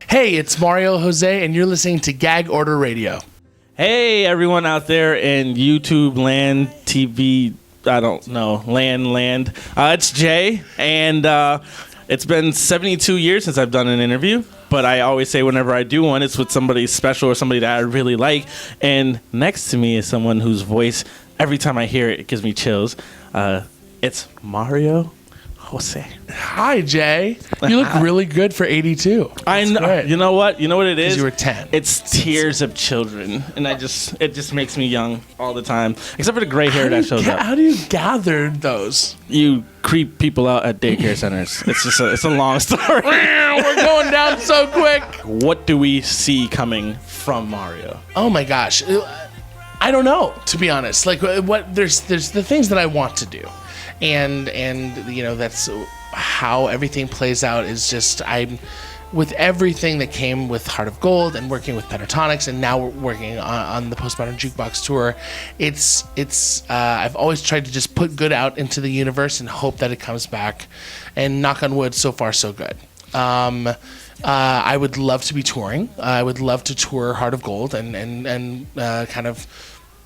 Hey, it's Mario Jose, and you're listening to Gag Order Radio. Hey, everyone out there in YouTube land, TV, I don't know, land. It's Jay, and it's been 72 years since I've done an interview, but I always say whenever I do one, it's with somebody special or somebody that I really like, and next to me is someone whose voice, every time I hear it, it gives me chills. It's Mario Jose. Hi, Jay. You look really good for 82. I know. Great. You know what? You know what it is? You were 10. It's tears of children, and it just makes me young all the time, except for the gray hair that shows up. How do you gather those? You creep people out at daycare centers. It's a long story. We're going down so quick. What do we see coming from Mario? Oh my gosh, I don't know, to be honest. Like, what there's the things that I want to do. And you know, that's how everything plays out. Is just I'm with everything that came with Heart of Gold and working with Pentatonix, and now we're working on the Postmodern Jukebox tour. It's I've always tried to just put good out into the universe and hope that it comes back. And knock on wood, so far so good. I would love to be touring. I would love to tour Heart of Gold and kind of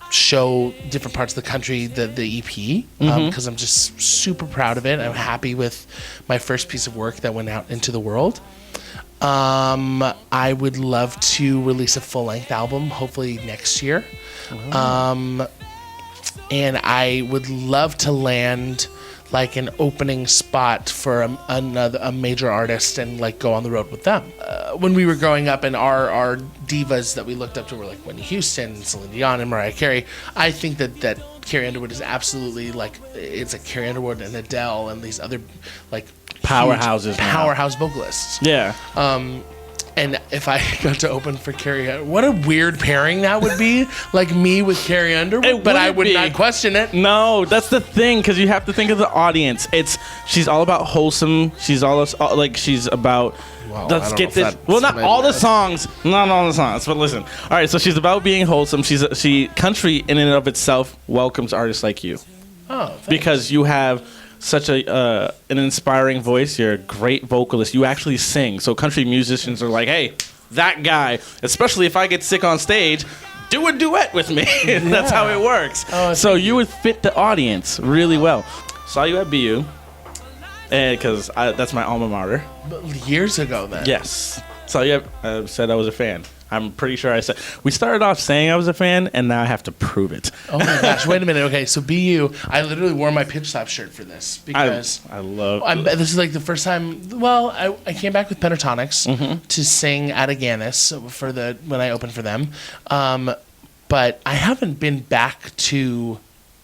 show different parts of the country the EP, because I'm just super proud of it. I'm happy with my first piece of work that went out into the world. I would love to release a full-length album, hopefully next year. And I would love to land like an opening spot for a major artist and like go on the road with them. When we were growing up, and our divas that we looked up to were like Whitney Houston, Celine Dion, and Mariah Carey. I think that Carrie Underwood is absolutely like, it's like Carrie Underwood and Adele and these other like Powerhouse vocalists. Yeah. And if I got to open for Carrie, what a weird pairing that would be. Like me with Carrie Underwood, but I would not question it. No, that's the thing, because you have to think of the audience. She's all about wholesome. She's all like she's about. Well, let's get this. Well, not all the songs, but listen. All right, so she's about being wholesome. She country in and of itself welcomes artists like you. Oh, thanks. Because you have such an inspiring voice. You're a great vocalist. You actually sing. So country musicians are like, hey, that guy, especially if I get sick on stage, do a duet with me. That's how it works. Oh, so you would fit the audience really well. Saw you at BU, because that's my alma mater. Years ago then. Yes. Saw you said I was a fan. I'm pretty sure I said. We started off saying I was a fan, and now I have to prove it. Oh my gosh! Wait a minute. Okay, so BU, I literally wore my Pitch Slap shirt for this because I love. This is like the first time. Well, I came back with Pentatonix to sing at Aganis when I opened for them, but I haven't been back to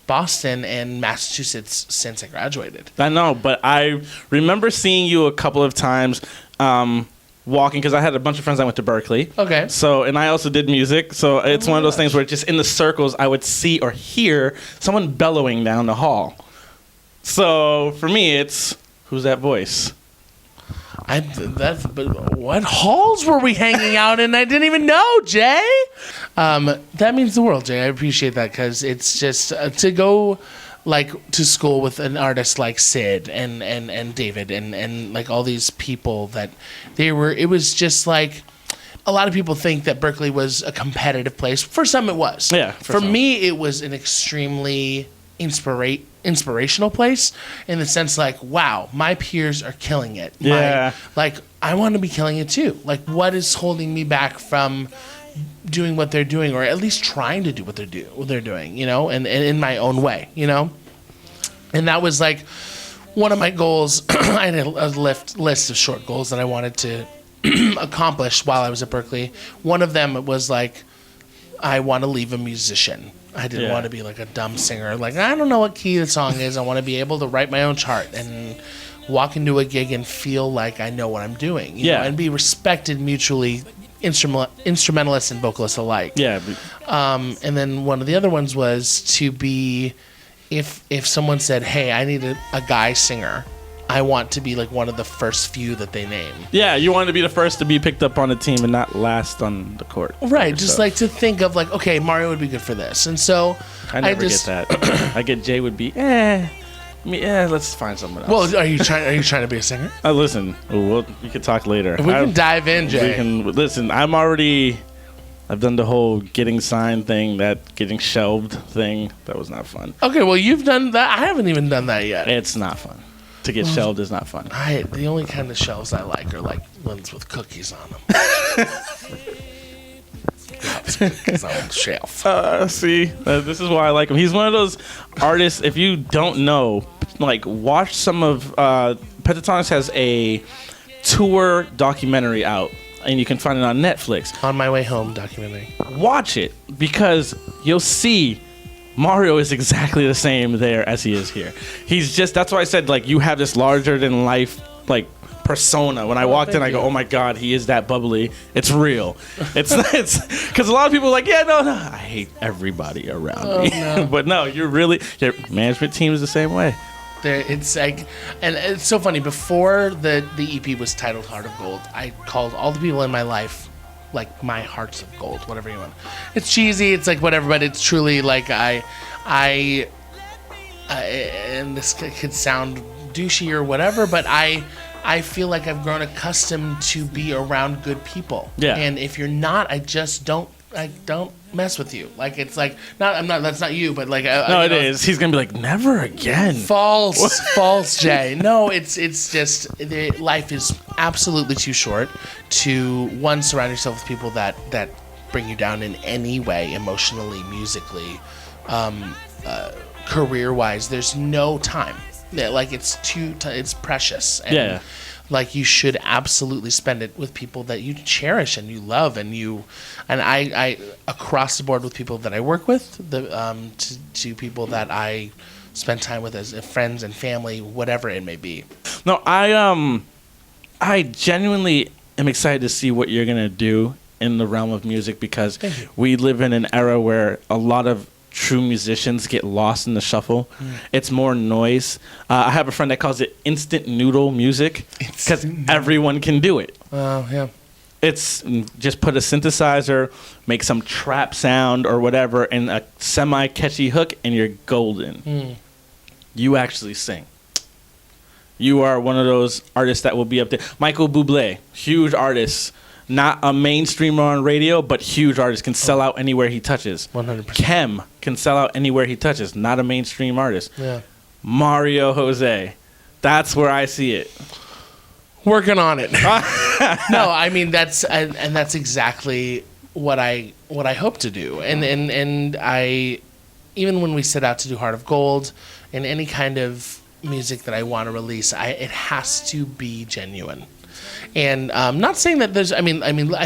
Boston and Massachusetts since I graduated. I know, but I remember seeing you a couple of times. Walking, because I had a bunch of friends that went to Berkeley. Okay. So, and I also did music. So it's one of those things where just in the circles, I would see or hear someone bellowing down the hall. So for me, it's, who's that voice? But what halls were we hanging out in? I didn't even know, Jay. That means the world, Jay. I appreciate that, because it's just to go like to school with an artist like Sid and David and like all these people that it was just like, a lot of people think that Berkeley was a competitive place. For some it was. Yeah. For me it was an extremely inspirational place, in the sense like, wow, my peers are killing it. Yeah. I want to be killing it too. Like, what is holding me back from doing what they're doing, or at least trying to do what they're doing, you know, and in my own way, you know? And that was like one of my goals. I had a list of short goals that I wanted to accomplish while I was at Berkeley. One of them was like, I want to leave a musician. I didn't want to be like a dumb singer. Like, I don't know what key the song is. I want to be able to write my own chart and walk into a gig and feel like I know what I'm doing, you know, and be respected mutually, instrumentalists and vocalists alike. Yeah. And then one of the other ones was to be, if someone said, hey, I need a guy singer, I want to be like one of the first few that they name. Yeah, you want to be the first to be picked up on the team and not last on the court. Right, just like to think of like, okay, Mario would be good for this. And so I never get that. I get Jay would be, Yeah, let's find someone else. Well, are you trying to be a singer? Listen, we can talk later. We can dive in, Jay. Listen, I've done the whole getting signed thing, that getting shelved thing. That was not fun. Okay, well, you've done that. I haven't even done that yet. It's not fun. To get shelved is not fun. The only kind of shelves I like are like ones with cookies on them. Cookies on the shelf. See, this is why I like him. He's one of those artists, if you don't know, like, watch some of... Pentatonix has a tour documentary out, and you can find it on Netflix. On My Way Home documentary. Watch it, because you'll see Mario is exactly the same there as he is here. That's why I said, like, you have this larger than life, like, persona. When I walked in, I go, oh my God, he is that bubbly. It's real. It's because a lot of people are like, yeah, no, I hate everybody around me. No. But no, your management team is the same way. It's like, and it's so funny. Before the EP was titled Heart of Gold, I called all the people in my life like my hearts of gold, whatever you want. It's cheesy, it's like whatever, but it's truly like I and this could sound douchey or whatever, but I feel like I've grown accustomed to be around good people. Yeah. And if you're not, I don't mess with you. Like, it's like, that's not you, but like, no, it is. He's gonna be like, never again. False, Jay. No, it's just life is absolutely too short to, one, surround yourself with people that bring you down in any way, emotionally, musically, career-wise. There's no time. Like, it's precious. And like, you should absolutely spend it with people that you cherish and you love, and I across the board with people that I work with, to people that I spend time with as friends and family, whatever it may be. No, I genuinely am excited to see what you're gonna do in the realm of music, because we live in an era where a lot of true musicians get lost in the shuffle. It's more noise. I have a friend that calls it instant noodle music, because everyone can do it. Yeah. It's just put a synthesizer, make some trap sound or whatever, and a semi-catchy hook, and you're golden. You actually sing. You are one of those artists that will be up there. Michael Bublé, huge artist. Not a mainstreamer on radio, but huge artist, can sell out anywhere he touches. 100%. Kem can sell out anywhere he touches. Not a mainstream artist. Yeah. Mario Jose. That's where I see it. Working on it. No, I mean, that's exactly what I hope to do. And I, even when we set out to do Heart of Gold and any kind of music that I want to release, it has to be genuine. And not saying that there's, I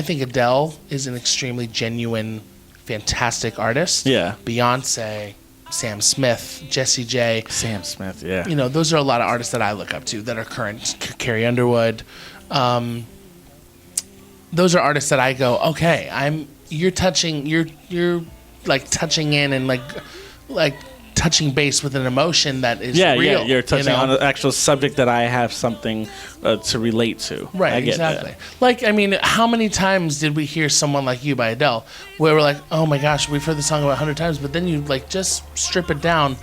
think Adele is an extremely genuine, fantastic artist. Yeah. Beyonce, Sam Smith, Jessie J. Sam Smith, yeah. You know, those are a lot of artists that I look up to that are current. Carrie Underwood. Those are artists that I go, okay, you're like touching in and like touching base with an emotion that is real. Yeah, you're touching on an actual subject that I have something to relate to. Right, I get exactly. that. Like, I mean, how many times did we hear Someone Like You by Adele, where we're like, oh my gosh, we've heard the song about 100 times, but then you like just strip it down.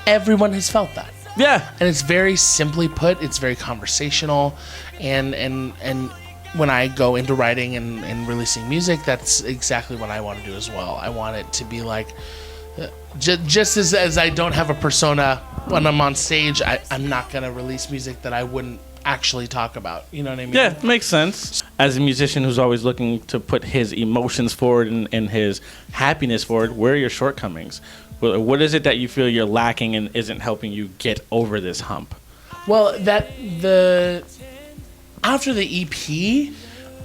Everyone has felt that. Yeah. And it's very simply put, it's very conversational, and when I go into writing and releasing music, that's exactly what I want to do as well. I want it to be like, just as I don't have a persona when I'm on stage, I'm not going to release music that I wouldn't actually talk about. You know what I mean? Yeah, makes sense. As a musician who's always looking to put his emotions forward and his happiness forward, where are your shortcomings? What is it that you feel you're lacking and isn't helping you get over this hump? Well, after the EP,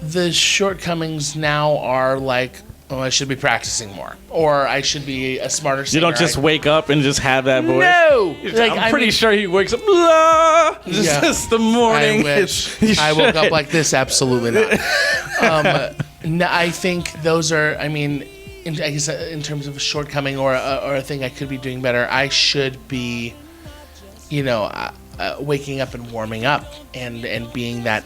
the shortcomings now are like, oh, I should be practicing more, or I should be a smarter singer. You don't just wake up and just have that voice? No! I'm pretty sure he wakes up, blah, just the morning. I wish. I woke up like this, absolutely not. No, I think those are, I mean, I guess in terms of a shortcoming or a thing I could be doing better, I should be, waking up and warming up and being that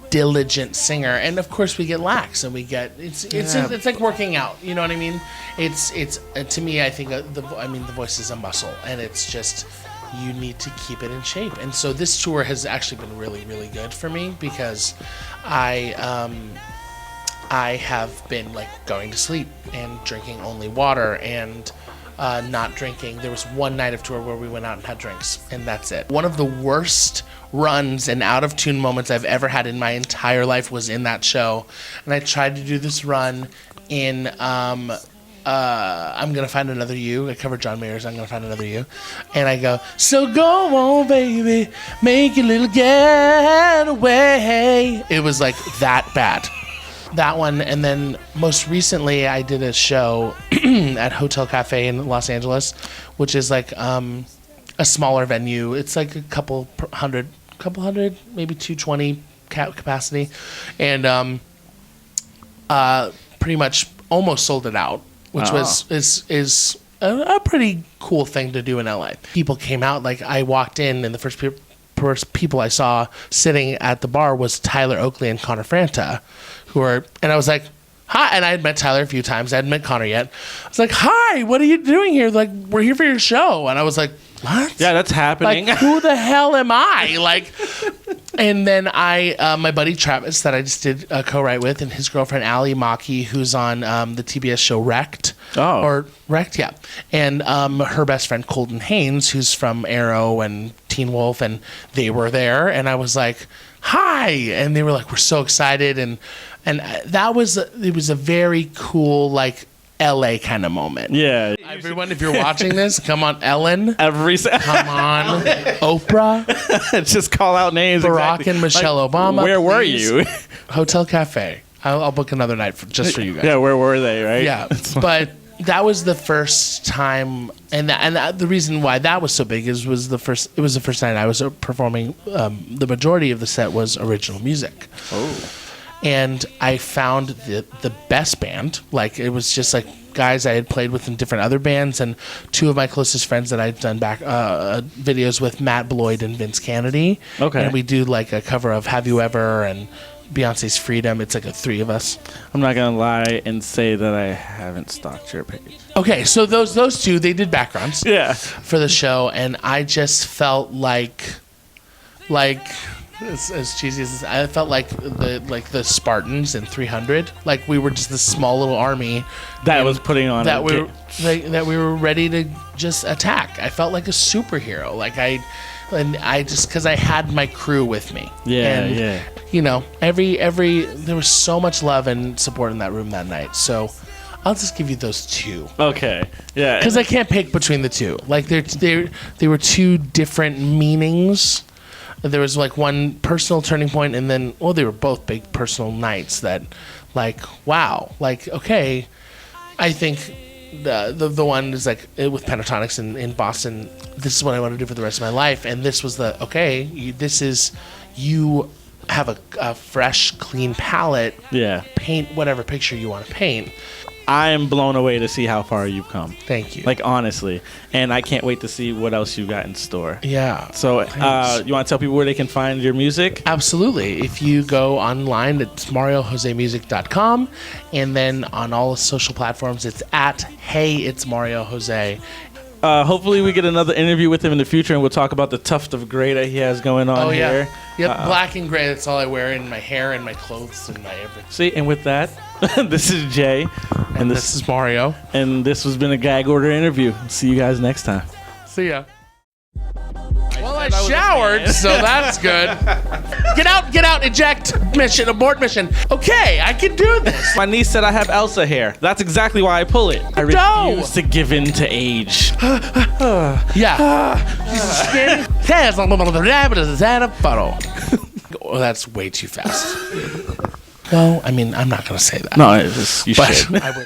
diligent singer. And of course we get lax and we get it's like working out, you know what I mean? It's to me, I think the voice is a muscle, and it's just you need to keep it in shape. And so this tour has actually been really, really good for me because I have been like going to sleep and drinking only water and not drinking. There was one night of tour where we went out and had drinks, and that's it. One of the worst runs and out of tune moments I've ever had in my entire life was in that show. And I tried to do this run in I'm Gonna Find Another You. I covered John Mayer's I'm Gonna Find Another You. And I go, so go on, baby, make a little getaway. It was like that bad. That one, and then most recently I did a show at Hotel Cafe in Los Angeles, which is like a smaller venue. It's like a couple hundred, maybe 220 capacity, and pretty much almost sold it out, which is a pretty cool thing to do in LA. People came out, like I walked in and the first people I saw sitting at the bar was Tyler Oakley and Connor Franta, and I was like, hi, and I had met Tyler a few times. I hadn't met Connor yet. I was like, hi, what are you doing here? Like, we're here for your show. And I was like, what? Yeah, that's happening. Like, who the hell am I? Like, and then my buddy Travis that I just did a co-write with, and his girlfriend Allie Maki, who's on the TBS show Wrecked. Oh. Or Wrecked, yeah. And her best friend Colton Haynes, who's from Arrow and Teen Wolf, and they were there. And I was like, hi. And they were like, we're so excited. And it was a very cool, like, LA kind of moment. Yeah. Everyone, if you're watching this, come on, Ellen. Come on, Oprah. Just call out names. Barack exactly. and Michelle Obama. Where were please. You? Hotel Cafe. I'll book another night just for you guys. Yeah, where were they, right? Yeah, but that was the first time, and the reason why that was so big it was the first night I was performing. The majority of the set was original music. Oh. And I found the best band. Like, it was just like guys I had played with in different other bands, and two of my closest friends that I'd done back videos with, Matt Bloyd and Vince Kennedy. Okay. And we do like a cover of Have You Ever and Beyonce's Freedom. It's like a three of us. I'm not gonna lie and say that I haven't stalked your page. Okay, so those two, they did backgrounds. Yeah. For the show, and I just felt like as cheesy as this, I felt like the Spartans in 300. Like, we were just this small little army that was putting on that we were ready to just attack. I felt like a superhero. Like I just, because I had my crew with me. Yeah, and, yeah. You know, there was so much love and support in that room that night. So I'll just give you those two. Okay. Yeah. Because I can't pick between the two. Like, they were two different meanings. There was like one personal turning point, and then, well, they were both big personal nights that, like, wow, like, okay, I think the one is like with Pentatonix in Boston. This is what I want to do for the rest of my life, and this was you have a fresh, clean palette. Yeah. Paint whatever picture you want to paint. I am blown away to see how far you've come. Thank you. Like, honestly. And I can't wait to see what else you got in store. Yeah. So, you want to tell people where they can find your music? Absolutely. If you go online, it's mariojosemusic.com. And then on all social platforms, it's at Hey, It's Mario Jose. Hopefully we get another interview with him in the future, and we'll talk about the tuft of gray that he has going on here. Yep, black and gray. That's all I wear in my hair and my clothes and my everything. See, and with that, this is Jay. And this is Mario. And this has been a Gag Order interview. See you guys next time. See ya. Well, I showered, so that's good. Get out, eject, mission, abort mission. Okay, I can do this. My niece said I have Elsa hair. That's exactly why I pull it. I refuse to give in to age. Yeah. Oh, that's way too fast. Well, I mean, I'm not going to say that. No, you should. I would.